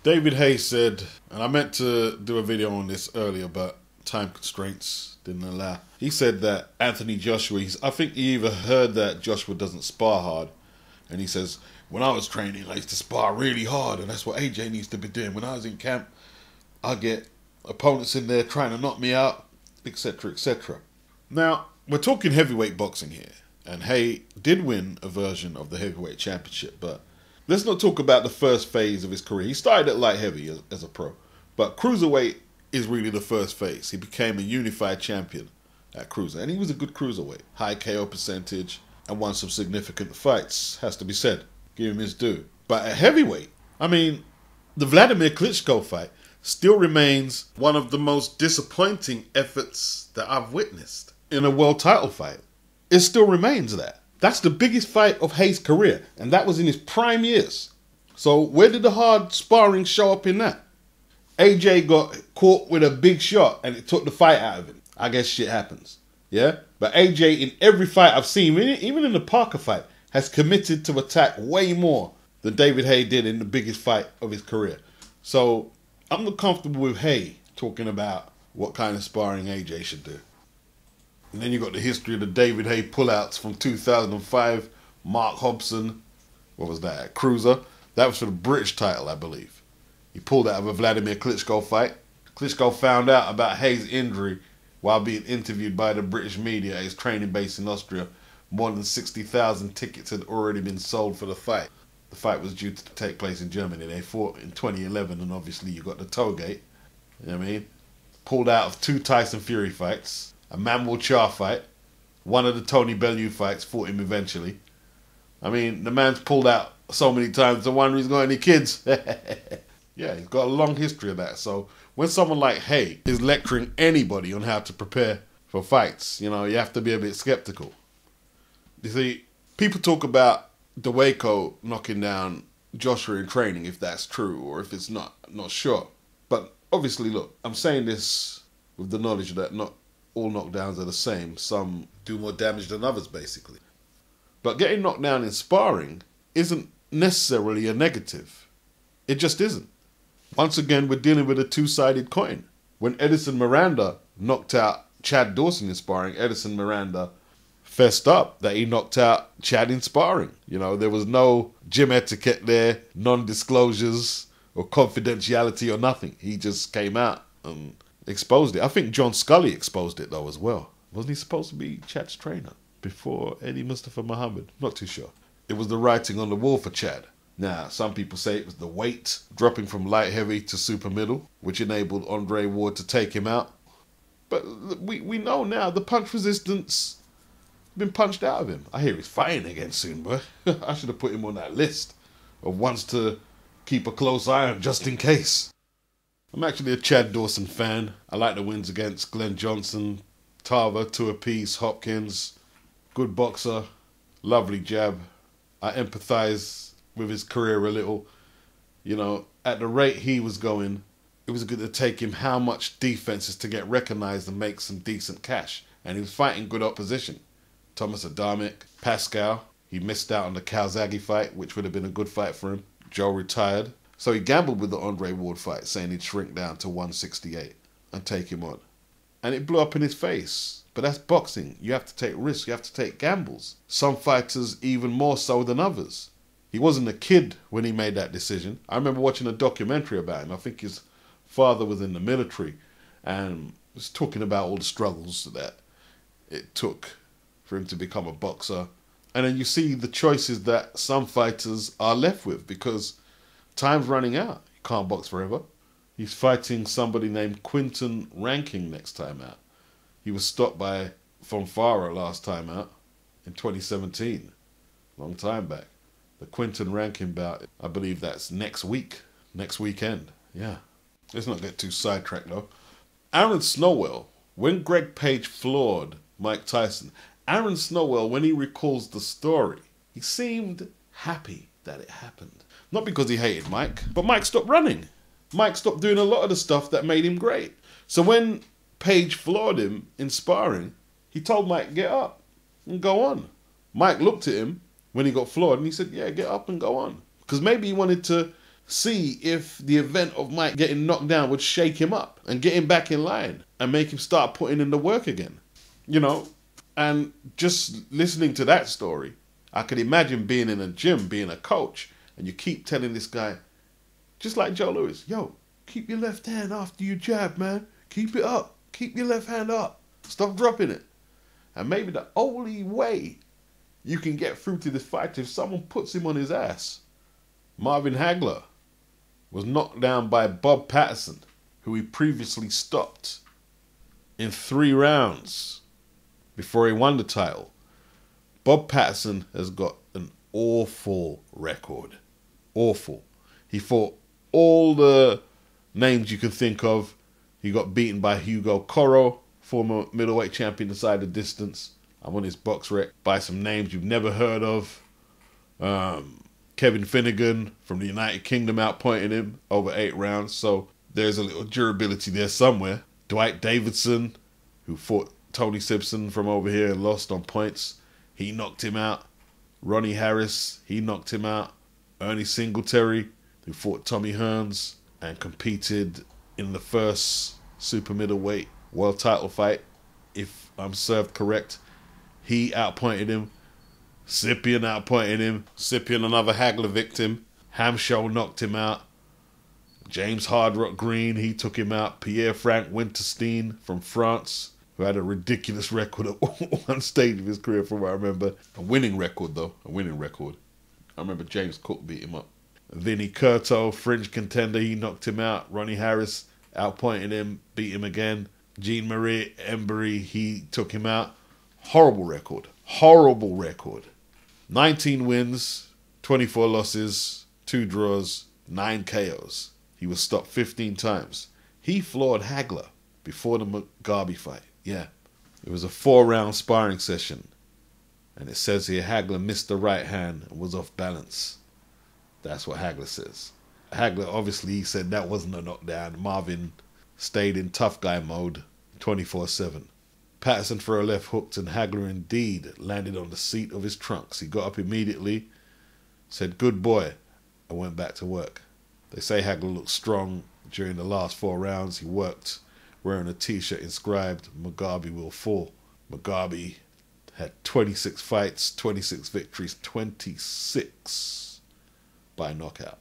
David Hay said, and I meant to do a video on this earlier, but time constraints didn't allow. He said that Anthony Joshua, I think he either heard that Joshua doesn't spar hard, and he says, when I was training, I used to spar really hard, and that's what AJ needs to be doing. When I was in camp, I get opponents in there trying to knock me out, etc., etc. Now, we're talking heavyweight boxing here, and Hay did win a version of the heavyweight championship, but let's not talk about the first phase of his career. He started at light heavy as a pro, but cruiserweight is really the first phase. He became a unified champion at cruiser, and he was a good cruiserweight. High KO percentage, and won some significant fights, has to be said. Give him his due. But at heavyweight, I mean, the Vladimir Klitschko fight still remains one of the most disappointing efforts that I've witnessed in a world title fight. It still remains that. That's the biggest fight of Hayes' career, and that was in his prime years. So where did the hard sparring show up in that? AJ got caught with a big shot and it took the fight out of him. I guess shit happens. Yeah? But AJ, in every fight I've seen, even in the Parker fight, has committed to attack way more than David Hay did in the biggest fight of his career. So I'm not comfortable with Hay talking about what kind of sparring AJ should do. And then you got the history of the David Hay pullouts from 2005. Mark Hobson, what was that? Cruiser. That was for the British title, I believe. He pulled out of a Vladimir Klitschko fight. Klitschko found out about Hayes' injury while being interviewed by the British media at his training base in Austria. More than 60,000 tickets had already been sold for the fight. The fight was due to take place in Germany. They fought in 2011, and obviously you got the tollgate. You know what I mean? Pulled out of 2 Tyson Fury fights. A Manuel Charr fight. One of the Tony Bellew fights, fought him eventually. I mean, the man's pulled out so many times. The one who's got any kids. Yeah, he's got a long history of that. So when someone like Hay is lecturing anybody on how to prepare for fights, you know, you have to be a bit skeptical. You see, people talk about DeWayco knocking down Joshua in training, if that's true or if it's not. I'm not sure. But obviously, look, I'm saying this with the knowledge that not all knockdowns are the same. Some do more damage than others, basically. But getting knocked down in sparring isn't necessarily a negative. It just isn't. Once again, we're dealing with a two-sided coin. When Edison Miranda knocked out Chad Dawson in sparring, Edison Miranda fessed up that he knocked out Chad in sparring. You know, there was no gym etiquette there, non-disclosures or confidentiality or nothing. He just came out and exposed it. I think John Scully exposed it though as well. Wasn't he supposed to be Chad's trainer before Eddie Mustafa Muhammad? Not too sure. It was the writing on the wall for Chad. Now, some people say it was the weight dropping from light heavy to super middle, which enabled Andre Ward to take him out. But we know now the punch resistance been punched out of him. I hear he's fighting again soon, boy. I should have put him on that list of ones to keep a close eye on just in case. I'm actually a Chad Dawson fan. I like the wins against Glenn Johnson, Tarver, Two-Apiece, Hopkins. Good boxer, lovely jab. I empathise with his career a little. You know, at the rate he was going, it was good to take him how much defenses to get recognised and make some decent cash. And he was fighting good opposition. Thomas Adamic, Pascal. He missed out on the Calzaghe fight, which would have been a good fight for him. Joe retired. So he gambled with the Andre Ward fight, saying he'd shrink down to 168 and take him on. And it blew up in his face. But that's boxing. You have to take risks. You have to take gambles. Some fighters even more so than others. He wasn't a kid when he made that decision. I remember watching a documentary about him. I think his father was in the military and was talking about all the struggles that it took for him to become a boxer. And then you see the choices that some fighters are left with because time's running out. He can't box forever. He's fighting somebody named Quinton Ranking next time out. He was stopped by Fonfara last time out in 2017. Long time back. The Quinton Rankin bout, I believe that's next weekend. Yeah. Let's not get too sidetracked though. Aaron Snowell, when Greg Page floored Mike Tyson, Aaron Snowell, when he recalls the story, he seemed happy that it happened. Not because he hated Mike, but Mike stopped running. Mike stopped doing a lot of the stuff that made him great. So when Page floored him in sparring, he told Mike, get up and go on. Mike looked at him when he got floored and he said, yeah, get up and go on. Because maybe he wanted to see if the event of Mike getting knocked down would shake him up and get him back in line and make him start putting in the work again. You know, and just listening to that story, I could imagine being in a gym, being a coach, and you keep telling this guy, just like Joe Louis, yo, keep your left hand after you jab, man. Keep it up. Keep your left hand up. Stop dropping it. And maybe the only way you can get through to this fight if someone puts him on his ass. Marvin Hagler was knocked down by Bob Patterson, who he previously stopped in 3 rounds before he won the title. Bob Patterson has got an awful record. Awful. He fought all the names you can think of. He got beaten by Hugo Coro, former middleweight champion inside the distance. I'm on his box rec by some names you've never heard of. Kevin Finnegan from the United Kingdom outpointed him over 8 rounds. So there's a little durability there somewhere. Dwight Davidson, who fought Tony Simpson from over here and lost on points, he knocked him out. Ronnie Harris, he knocked him out. Ernie Singletary, who fought Tommy Hearns and competed in the first super middleweight world title fight, if I'm served correct, he outpointed him. Scypian outpointed him. Scypian, another Hagler victim. Hamshaw knocked him out. James Hardrock Green, he took him out. Pierre-Frank Winterstein from France, who had a ridiculous record at one stage of his career, from what I remember. A winning record, though. A winning record. I remember James Cook beat him up. Vinny Curto, fringe contender, he knocked him out. Ronnie Harris outpointed him, beat him again. Jean-Marie Embury, he took him out. Horrible record. Horrible record. 19 wins, 24 losses, 2 draws, 9 KOs. He was stopped 15 times. He floored Hagler before the Mugabe fight. Yeah. It was a 4-round sparring session. And it says here Hagler missed the right hand and was off balance. That's what Hagler says. Hagler, obviously, he said that wasn't a knockdown. Marvin stayed in tough guy mode 24/7. Patterson for a left hooked, and Hagler indeed landed on the seat of his trunks. He got up immediately, said, "Good boy," and went back to work. They say Hagler looked strong during the last 4 rounds. He worked wearing a t-shirt inscribed, "Mugabe will fall." Mugabe had 26 fights, 26 victories, 26 by knockout.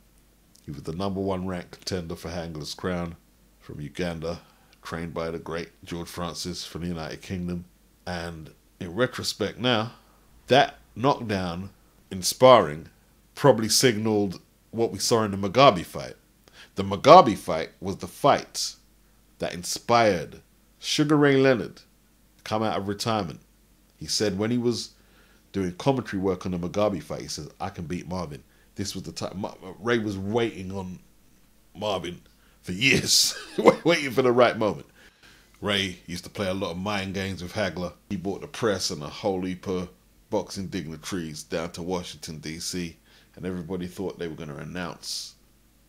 He was the #1 ranked contender for Hagler's crown from Uganda, trained by the great George Francis from the United Kingdom. And in retrospect now, that knockdown in sparring probably signaled what we saw in the Mugabe fight. The Mugabe fight was the fight that inspired Sugar Ray Leonard to come out of retirement. He said when he was doing commentary work on the Mugabe fight, he says, "I can beat Marvin." This was the time. Ray was waiting on Marvin for years, waiting for the right moment. Ray used to play a lot of mind games with Hagler. He brought the press and a whole heap of boxing dignitaries down to Washington, D.C., and everybody thought they were going to announce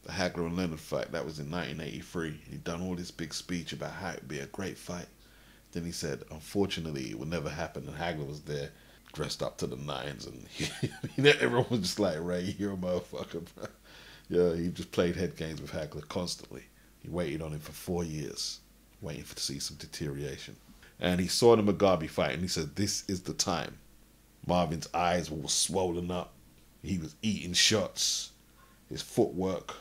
the Hagler and Leonard fight. That was in 1983. He'd done all this big speech about how it would be a great fight. Then he said, unfortunately, it would never happen, and Hagler was there, dressed up to the nines, and everyone was just like, "Ray, you're a motherfucker, bro." Yeah, he just played head games with Hagler constantly. He waited on him for 4 years, waiting to see some deterioration. And he saw the Mugabe fight, and he said, "This is the time." Marvin's eyes were swollen up. He was eating shots. His footwork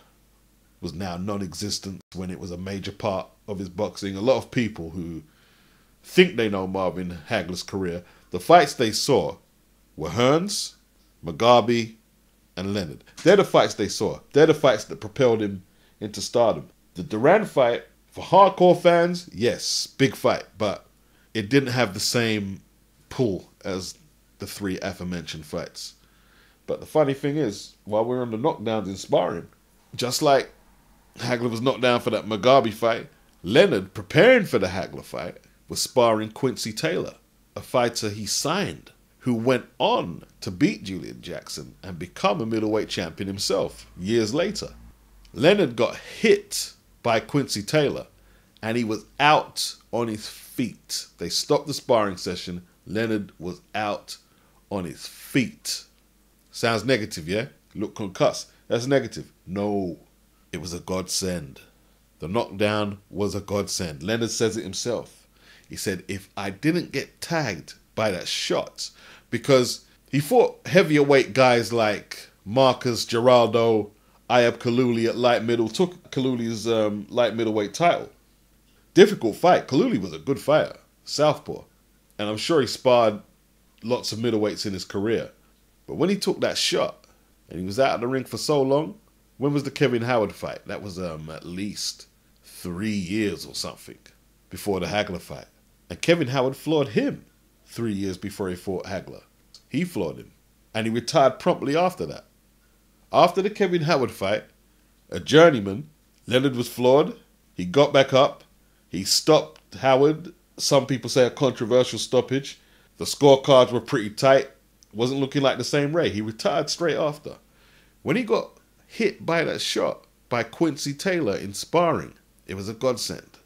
was now non-existent when it was a major part of his boxing. A lot of people who think they know Marvin Hagler's career, the fights they saw were Hearns, Mugabe, and Leonard. They're the fights they saw. They're the fights that propelled him into stardom. The Duran fight, for hardcore fans, yes, big fight, but it didn't have the same pull as the 3 aforementioned fights. But the funny thing is, while we're on the knockdowns in sparring, just like Hagler was knocked down for that Mugabe fight, Leonard, preparing for the Hagler fight, was sparring Quincy Taylor, a fighter he signed, who went on to beat Julian Jackson and become a middleweight champion himself years later. Leonard got hit by Quincy Taylor, and he was out on his feet. They stopped the sparring session. Leonard was out on his feet. Sounds negative, yeah? Looked concussed. That's negative. No, it was a godsend. The knockdown was a godsend. Leonard says it himself. He said, if I didn't get tagged by that shot, because he fought heavier weight guys like Marcus Geraldo, Ayub Kaluli at light middle, took Kaluli's light middleweight title. Difficult fight. Kaluli was a good fighter, southpaw. And I'm sure he sparred lots of middleweights in his career. But when he took that shot, and he was out of the ring for so long, when was the Kevin Howard fight? That was at least 3 years or something before the Hagler fight. And Kevin Howard floored him 3 years before he fought Hagler. He floored him. And he retired promptly after that. After the Kevin Howard fight, a journeyman, Leonard was floored. He got back up. He stopped Howard. Some people say a controversial stoppage. The scorecards were pretty tight. Wasn't looking like the same Ray. He retired straight after. When he got hit by that shot by Quincy Taylor in sparring, it was a godsend.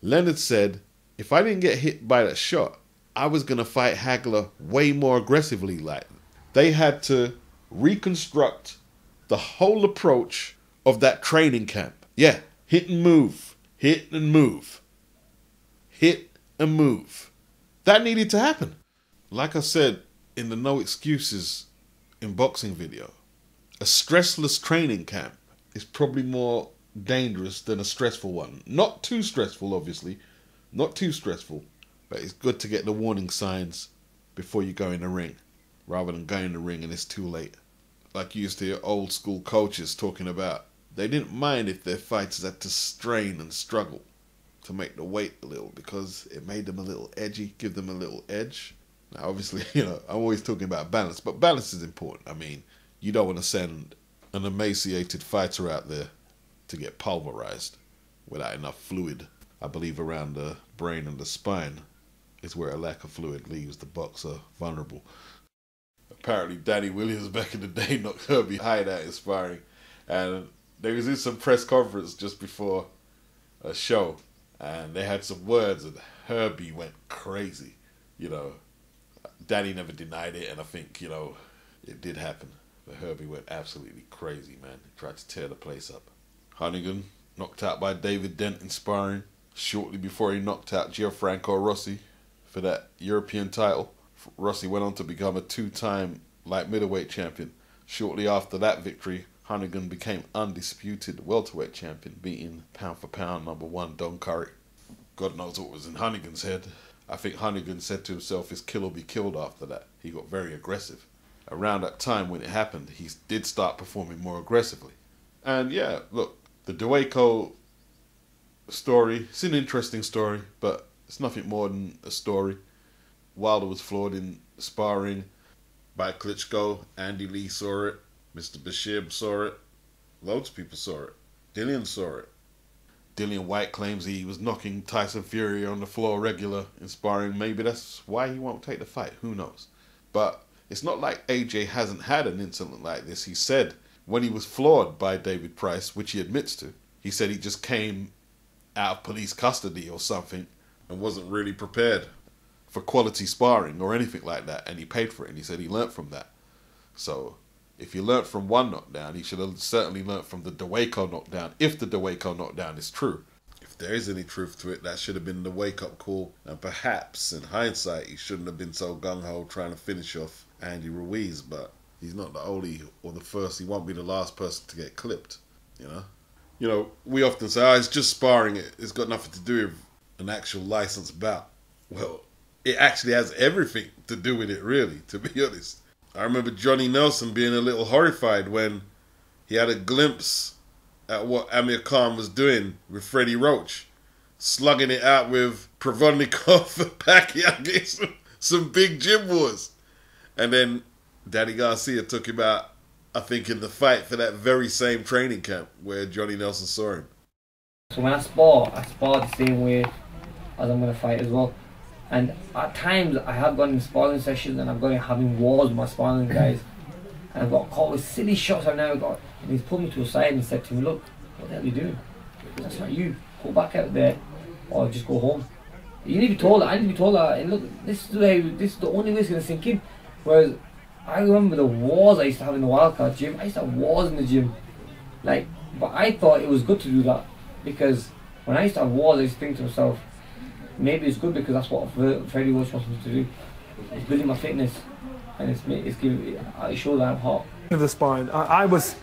Leonard said, if I didn't get hit by that shot, I was going to fight Hagler way more aggressively. Like, they had to reconstruct the whole approach of that training camp. Yeah, hit and move. Hit and move. Hit and move. That needed to happen. Like I said in the No Excuses in boxing video, a stressless training camp is probably more dangerous than a stressful one. Not too stressful, obviously. Not too stressful. But it's good to get the warning signs before you go in the ring, rather than going in the ring and it's too late. Like you used to hear old school coaches talking about, they didn't mind if their fighters had to strain and struggle to make the weight a little, because it made them a little edgy, give them a little edge. Now, obviously, I'm always talking about balance, but balance is important. I mean, you don't want to send an emaciated fighter out there to get pulverized without enough fluid. I believe around the brain and the spine is where a lack of fluid leaves the boxer vulnerable. Apparently, Danny Williams back in the day knocked Herbie Hyde out in sparring, and they was in some press conference just before a show, and they had some words, and Herbie went crazy. Danny never denied it, and I think, it did happen. But Herbie went absolutely crazy, man. He tried to tear the place up. Hunnigan knocked out by David Dent in sparring shortly before he knocked out Gianfranco Rossi for that European title. Rossi went on to become a 2-time light middleweight champion. Shortly after that victory, Hunnigan became undisputed welterweight champion, beating pound for pound #1 Don Curry. God knows what was in Hunnigan's head. I think Hunnigan said to himself his kill will be killed after that. He got very aggressive. Around that time when it happened, he did start performing more aggressively. And yeah, look, the Dueco story, it's an interesting story, but it's nothing more than a story. Wilder was floored in sparring by Klitschko. Andy Lee saw it. Mr. Bashir saw it. Loads of people saw it. Dillian saw it. Dillian White claims he was knocking Tyson Fury on the floor regular in sparring. Maybe that's why he won't take the fight. Who knows? But it's not like AJ hasn't had an incident like this. He said when he was floored by David Price, which he admits to, he said he just came out of police custody or something and wasn't really prepared for quality sparring or anything like that, and he paid for it, and he said he learnt from that. So if you learnt from one knockdown, he should have certainly learnt from the Dueco knockdown, if the Dueco knockdown is true. If there is any truth to it, that should have been the wake-up call, and perhaps, in hindsight, he shouldn't have been so gung-ho trying to finish off Andy Ruiz, but he's not the only or the first, he won't be the last person to get clipped, we often say, it's just sparring, it's got nothing to do with an actual licensed bout. Well, it actually has everything to do with it, really, to be honest. I remember Johnny Nelson being a little horrified when he had a glimpse at what Amir Khan was doing with Freddie Roach, slugging it out with Provodnikov and Pacquiao, some big gym wars. And then Danny Garcia took him out, I think, in the fight for that very same training camp where Johnny Nelson saw him. So when I spar the same way as I'm going to fight as well. And at times I have gone in sparring sessions and I've gone in having wars with my sparring guys, and I've got caught with silly shots I've never got, and he's pulled me to a side and said to me, look, what the hell are you doing? That's not you. Go back out there or just go home. You need to be told that. I need to be told that, and look, this is the only way it's going to sink in. Whereas I remember the wars I used to have in the wildcard gym. I used to have wars in the gym. Like, but I thought it was good to do that because when I used to have wars, I used to think to myself, maybe it's good because that's what Freddie Walsh wants me to do. It's building my fitness and it shows that I'm hot. Of the sparring, I was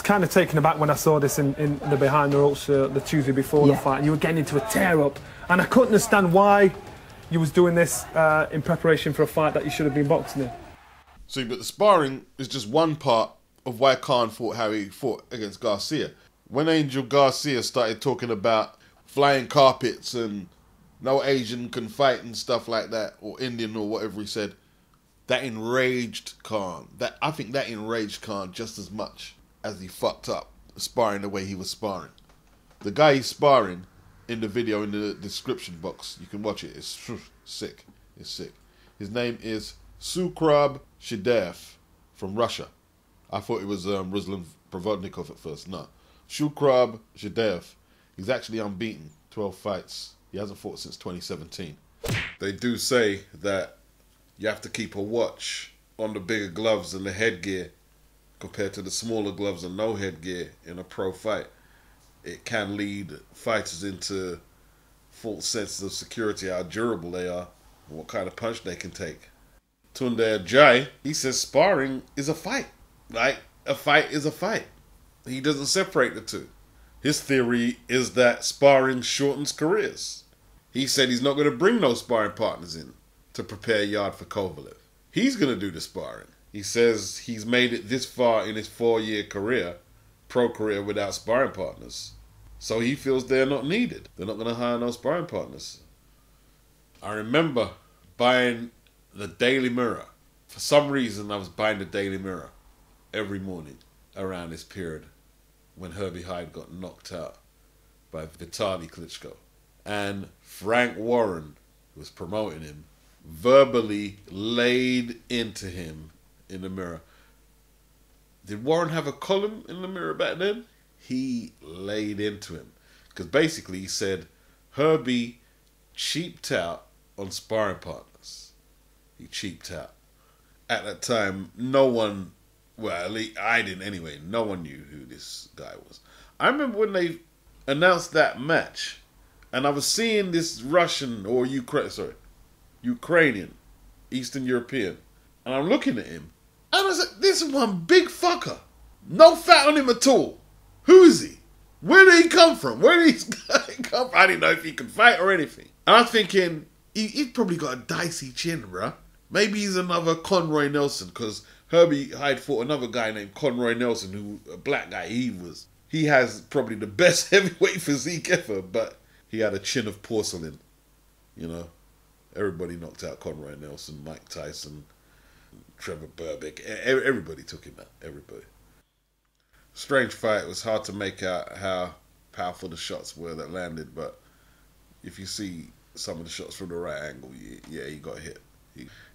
kind of taken aback when I saw this in the behind the ropes the Tuesday before the fight, and you were getting into a tear up, and I couldn't understand why you was doing this in preparation for a fight that you should have been boxing in. See, but the sparring is just one part of why Khan fought how he fought against Garcia. When Angel Garcia started talking about flying carpets and no Asian can fight and stuff like that, or Indian or whatever he said, that enraged Khan. I think that enraged Khan just as much as he fucked up sparring the way he was sparring. The guy he's sparring in the video in the description box, you can watch it, it's sick. It's sick. His name is Sukrab Shidev from Russia. I thought it was Ruslan Provodnikov at first. No. Sukrab Shidev. He's actually unbeaten, 12 fights. He hasn't fought since 2017. They do say that you have to keep a watch on the bigger gloves and the headgear compared to the smaller gloves and no headgear in a pro fight. It can lead fighters into false senses of security, how durable they are, and what kind of punch they can take. Tunde Ajayi, he says sparring is a fight. Like, a fight is a fight. He doesn't separate the two. His theory is that sparring shortens careers. He said he's not going to bring no sparring partners in to prepare Yard for Kovalev. He's going to do the sparring. He says he's made it this far in his 4-year career, pro career, without sparring partners. So he feels they're not needed. They're not going to hire no sparring partners. I remember buying the Daily Mirror. For some reason, I was buying the Daily Mirror every morning around this period when Herbie Hyde got knocked out by Vitaly Klitschko. And Frank Warren, who was promoting him, verbally laid into him in the Mirror. Did Warren have a column in the Mirror back then? He laid into him. Because basically he said Herbie cheaped out on sparring partners. He cheaped out. At that time, no one, well, at least I didn't anyway, no one knew who this guy was. I remember when they announced that match, and I was seeing this Russian or Ukrainian, Eastern European, and I'm looking at him, and I was like, this is one big fucker. No fat on him at all. Who is he? Where did he come from? Where did he come from? I didn't know if he could fight or anything. And I'm thinking, he's probably got a dicey chin, bruh. Maybe he's another Conroy Nelson, because Herbie Hyde fought another guy named Conroy Nelson, who, a black guy, he has probably the best heavyweight physique ever, but he had a chin of porcelain, you know. Everybody knocked out Conroy Nelson, Mike Tyson, Trevor Burbick. Everybody took him out. Everybody. Strange fight. It was hard to make out how powerful the shots were that landed, but if you see some of the shots from the right angle, yeah, he got hit.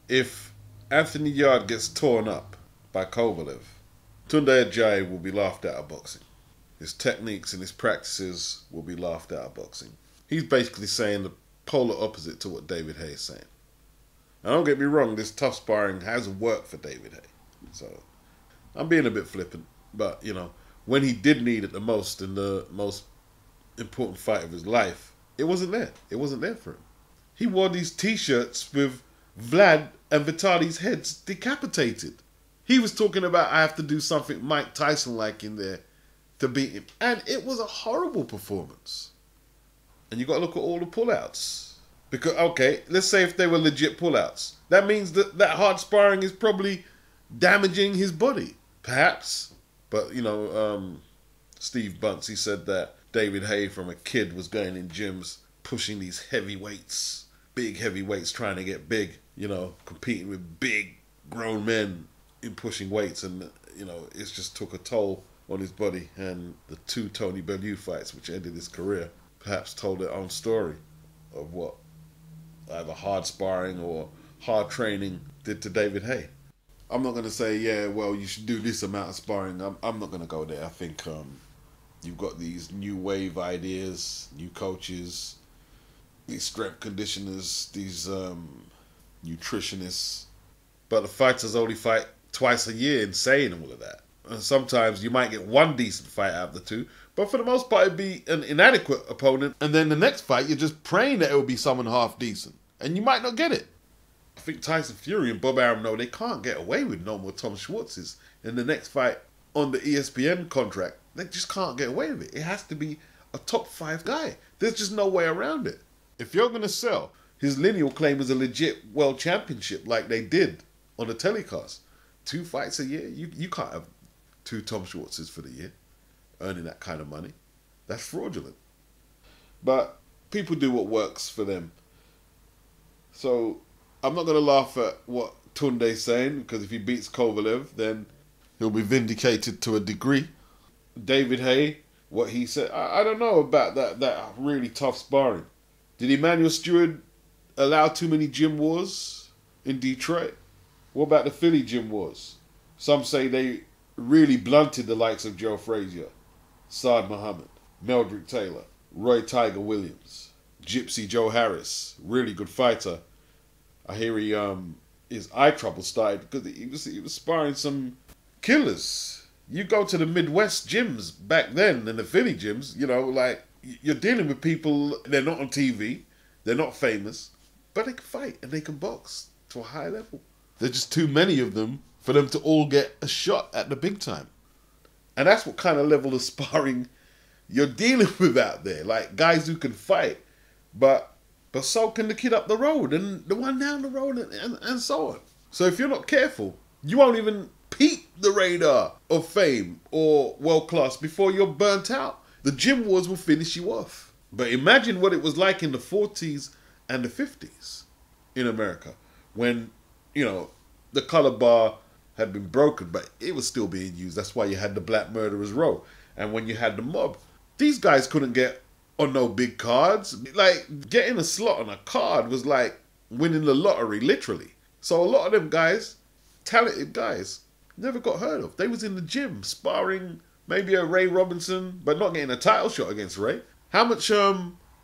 If Anthony Yard gets torn up by Kovalev, Tunde Ajayi will be laughed out of boxing. His techniques and his practices will be laughed out of boxing. He's basically saying the polar opposite to what David Haye is saying. And don't get me wrong, this tough sparring has worked for David Haye. So, I'm being a bit flippant. But, you know, when he did need it the most in the most important fight of his life, it wasn't there. It wasn't there for him. He wore these t-shirts with Vlad and Vitaly's heads decapitated. He was talking about, I have to do something Mike Tyson-like in there to beat him. And it was a horrible performance. And you got to look at all the pullouts. Because, okay, let's say if they were legit pullouts. That means that hard sparring is probably damaging his body. Perhaps. But, you know, Steve Bunce, he said that David Haye from a kid was going in gyms, pushing these heavy weights, big heavy weights, trying to get big, you know, competing with big grown men in pushing weights. And, you know, it just took a toll on his body. And the 2 Tony Bellew fights, which ended his career, perhaps told their own story of what either hard sparring or hard training did to David Haye. I'm not going to say, yeah, well, you should do this amount of sparring. I'm not going to go there. I think you've got these new wave ideas, new coaches, these strength conditioners, these nutritionists. But the fighters only fight twice a year and saying all of that. And sometimes you might get one decent fight out of the two, but for the most part it'd be an inadequate opponent, and then the next fight you're just praying that it will be someone half decent, and you might not get it. I think Tyson Fury and Bob Arum know they can't get away with no more Tom Schwartzes in the next fight on the ESPN contract. They just can't get away with it. It has to be a top 5 guy. There's just no way around it. If you're going to sell his lineal claim as a legit world championship like they did on the telecast, 2 fights a year, you can't have 2 Tom Schwartzes for the year earning that kind of money. That's fraudulent. But people do what works for them. So I'm not going to laugh at what Tunde's saying, because if he beats Kovalev, then he'll be vindicated to a degree. David Haye, what he said, I don't know about that really tough sparring. Did Emmanuel Stewart allow too many gym wars in Detroit? What about the Philly gym wars? Some say they really blunted the likes of Joe Frazier, Saad Muhammad, Meldrick Taylor, Roy Tiger Williams, Gypsy Joe Harris, really good fighter. I hear his eye trouble started because he was sparring some killers. You go to the Midwest gyms back then and the Philly gyms, like you're dealing with people, they're not on TV, they're not famous, but they can fight and they can box to a high level. There's just too many of them for them to all get a shot at the big time. And that's what kind of level of sparring you're dealing with out there. Like guys who can fight, but so can the kid up the road and the one down the road and so on. So if you're not careful, you won't even peep the radar of fame or world class before you're burnt out. The gym wars will finish you off. But imagine what it was like in the 40s and the 50s in America when, the color bar had been broken, but it was still being used. That's why you had the Black Murderers Row. And when you had the mob, these guys couldn't get on no big cards. Like, getting a slot on a card was like winning the lottery, literally. So a lot of them guys, talented guys, never got heard of. They was in the gym sparring maybe a Ray Robinson, but not getting a title shot against Ray. How much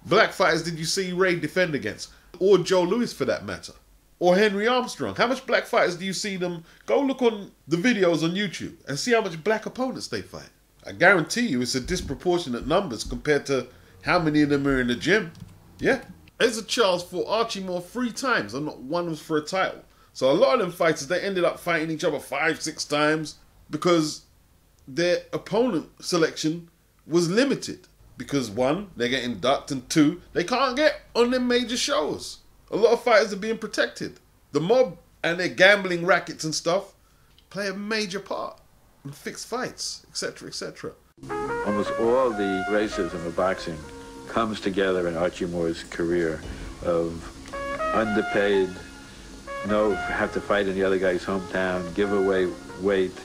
black fighters did you see Ray defend against? Or Joe Louis for that matter? Or Henry Armstrong? How much black fighters do you see them? Go look on the videos on YouTube and see how much black opponents they fight. I guarantee you it's a disproportionate numbers compared to how many of them are in the gym. Yeah. Ezra Charles fought Archie Moore 3 times and not one was for a title. So a lot of them fighters, they ended up fighting each other 5-6 times because their opponent selection was limited. Because 1, they're getting ducked, and 2, they can't get on them major shows. A lot of fighters are being protected. The mob and their gambling rackets and stuff play a major part in fixed fights, etc., etc. Almost all the racism of boxing comes together in Archie Moore's career of underpaid, have to fight in the other guy's hometown, give away weight,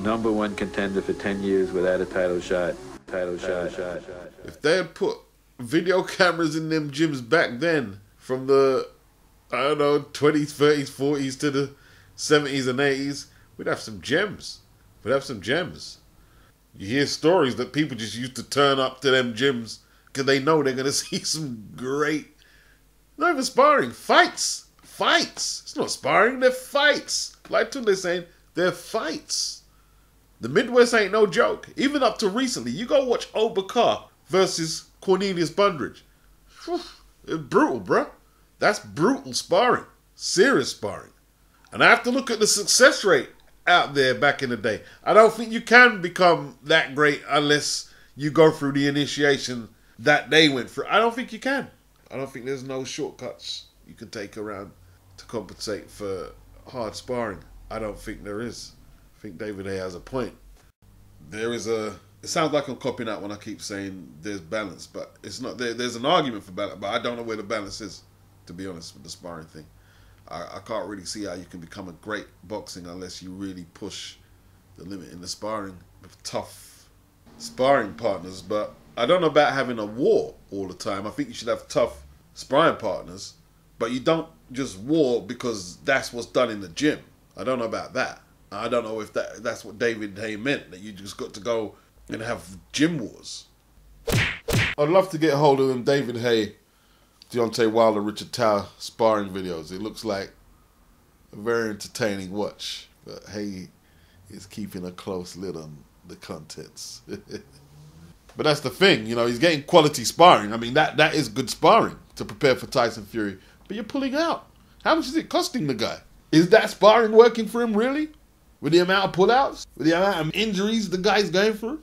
#1 contender for 10 years without a title shot. If they had put video cameras in them gyms back then, from the, 20s, 30s, 40s to the 70s and 80s, we'd have some gems. You hear stories that people just used to turn up to them gyms because they know they're going to see some great, not even sparring, fights. It's not sparring, they're fights. Like they're saying, they're fights. The Midwest ain't no joke. Even up to recently, you go watch Obakar versus Cornelius Bundridge. It's brutal, bruh. That's brutal sparring. Serious sparring. And I have to look at the success rate out there back in the day. I don't think you can become that great unless you go through the initiation that they went through. I don't think you can. I don't think there's no shortcuts you can take around to compensate for hard sparring. I don't think there is. I think David A has a point. It sounds like I'm copying out when I keep saying there's balance, but it's not. There's an argument for balance, but I don't know where the balance is, to be honest, with the sparring thing. I can't really see how you can become a great boxing unless you really push the limit in the sparring with tough sparring partners. But I don't know about having a war all the time. I think you should have tough sparring partners, but you don't just war because that's what's done in the gym. I don't know about that. I don't know if that's what David Haye meant, that you just got to go and have gym wars. I'd love to get hold of them David Haye, Deontay Wilder, Richard Tower sparring videos. It looks like a very entertaining watch. But Hay is keeping a close lid on the contents. But that's the thing, you know, he's getting quality sparring. I mean, that is good sparring to prepare for Tyson Fury. But you're pulling out. How much is it costing the guy? Is that sparring working for him, really? With the amount of pullouts? With the amount of injuries the guy's going through?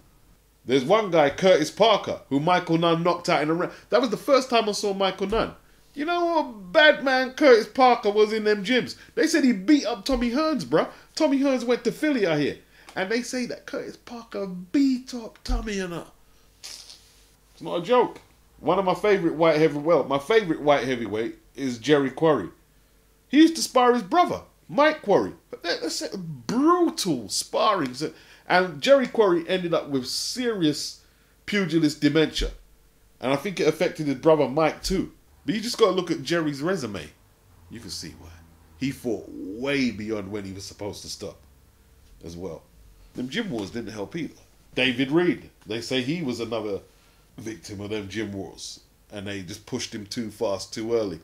There's one guy, Curtis Parker, who Michael Nunn knocked out in a round. That was the first time I saw Michael Nunn. You know what bad man Curtis Parker was in them gyms? They said he beat up Tommy Hearns, bruh. Tommy Hearns went to Philly out here. And they say that Curtis Parker beat up Tommy and her. It's not a joke. One of my favourite white heavyweight is Jerry Quarry. He used to spar his brother, Mike Quarry. But that's brutal sparring. And Jerry Quarry ended up with serious pugilist dementia. And I think it affected his brother Mike too. But you just got to look at Jerry's resume. You can see why. He fought way beyond when he was supposed to stop as well. Them gym wars didn't help either. David Reed, they say he was another victim of them gym wars. And they just pushed him too fast, too early.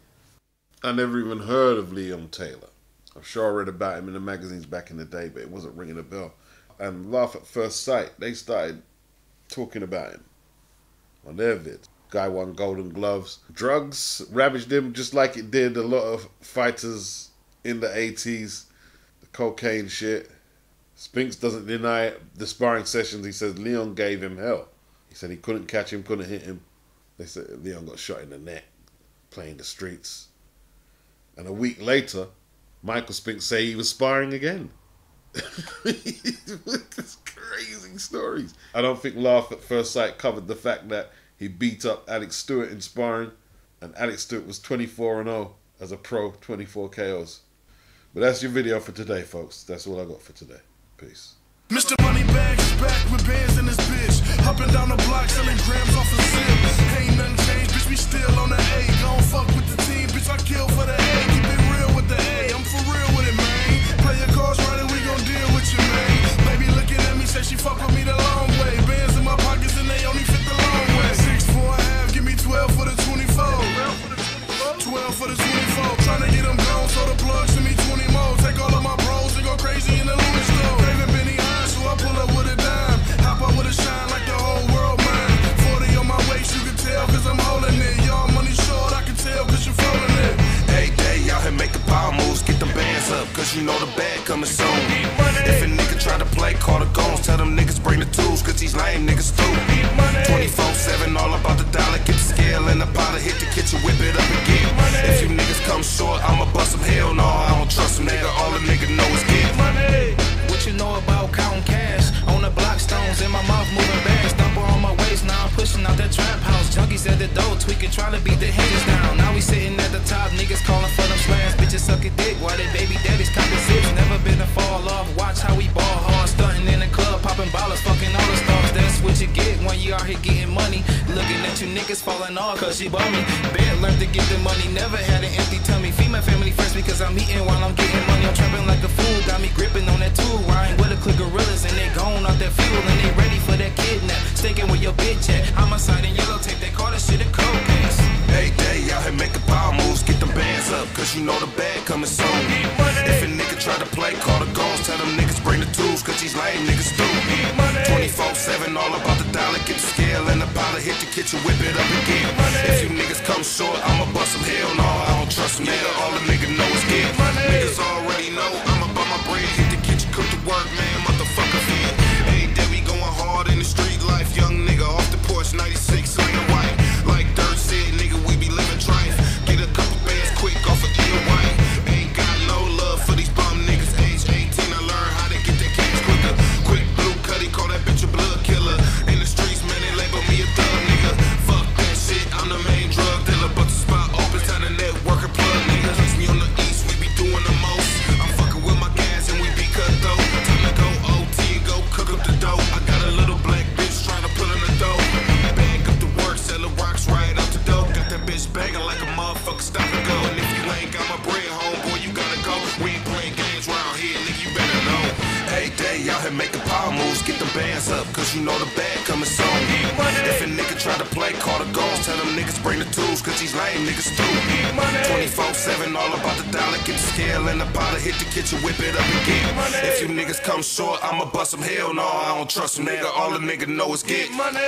I never even heard of Liam Taylor. I'm sure I read about him in the magazines back in the day, but it wasn't ringing a bell. And Laugh at First Sight, they started talking about him on their vids. Guy won Golden Gloves. Drugs ravaged him just like it did a lot of fighters in the 80s. The cocaine shit. Spinks doesn't deny it. The sparring sessions, he says Leon gave him hell. He said he couldn't catch him, couldn't hit him. They said Leon got shot in the neck playing the streets. And a week later, Michael Spinks say he was sparring again. It's crazy stories. I don't think Laugh at First Sight covered the fact that he beat up Alex Stewart in sparring, and Alex Stewart was 24-0 as a pro, 24 KOs. But that's your video for today, folks. That's all I got for today. Peace. Mr. Moneybags is back with bands in this bitch. Hopping down the block, selling grams off the zip. Ain't nothing changed, bitch, we still on the A. Gon' fuck with the team, bitch, I kill for the A. Keep it real with the A, I'm for real with it, man. Play your cards right and we gon' deal with you, man. Baby looking at me, say she fuck with me the long way. Bands in my pockets and they only fit the long way. 6 for a half, give me 12 for the 24. 12 for the 24. Tryna get them gone, so the plug send me 20 more. Take all of my bros and go crazy in the Louis store. David Benny high, so I pull up with a dime. Hop up with a shine like the whole world mine. 40 on my waist, you can tell cause I'm holding it. Y'all money short, I can tell cause you folding it. Hey, day out here making power moves, get them bands up, cause you know the bag coming soon. If a nigga try to play, call the goons, tell them niggas bring the tools, cause these lame niggas stupid. 24/7, all about the dollar, get the scale and the powder, hit the kitchen, whip it up again. If you niggas come short, I'ma bust them, hell no, I don't trust them, nigga, all the nigga know is get money. What you know about counting cash? On the block stones, in my mouth moving bags, number on my waist, now I'm pushing out that trap house. Junkies at the door, tweaking, trying to beat the haters down. Now we sitting at the top, niggas calling for them slams. Bitches suck a dick while they baby daddies copping zips. Never been a fall off, watch how we ball hard. Stunting in the club, popping ballers, fucking all the stars. That's what you get when you out here getting money. Looking at you niggas falling off, cause you bummy. Bad learned to get the money, never had an empty tummy. Feed my family first because I'm eating while I'm getting money. I'm trapping like a fool, got me gripping on that tool. Riding with a click gorillas and they gone off that fuel. And they ready for that kidnap, stinking with your bitch at. I'm outside in yellow tape, they call that shit a cold case. Hey, day out here making power moves, get them bands up, cause you know the bag coming soon. If a nigga try to play, call the goons, tell them niggas bring the tools, cause these lame niggas stupid. 24/7, all about the dollar, get the scale and the powder, hit the kitchen, whip it up again. If you niggas come short, I'ma bust them, hell no, I don't trust them, nigga, all the nigga know is get. Niggas already know, I'ma buy my bread, hit the kitchen, cook the work, man, motherfucker fed. Hey, there we going hard in the street life, young nigga off the porch, 96, slinging white. Like Dirt said, nigga, we be living trife. Get a couple bands quick off of Ian White. Ain't got no love for these bum niggas. Age 18, I learned how to get that cash quicker. Quick blue cutty, call that bitch a blood killer. In the streets, man, they label me a thug nigga. Fuck that shit, I'm the main drug dealer. But the spot open, time to network and plug niggas. Me and make the power moves. Get the bands up, cause you know the band coming soon. If a nigga try to play, call the goals. Tell them niggas bring the tools, cause these lame niggas through. 24/7, all about the dollar. Get the scale and the powder, hit the kitchen, whip it up again. If you niggas come short, I'ma bust them. Hell no, I don't trust them, nigga. All the nigga know is get money.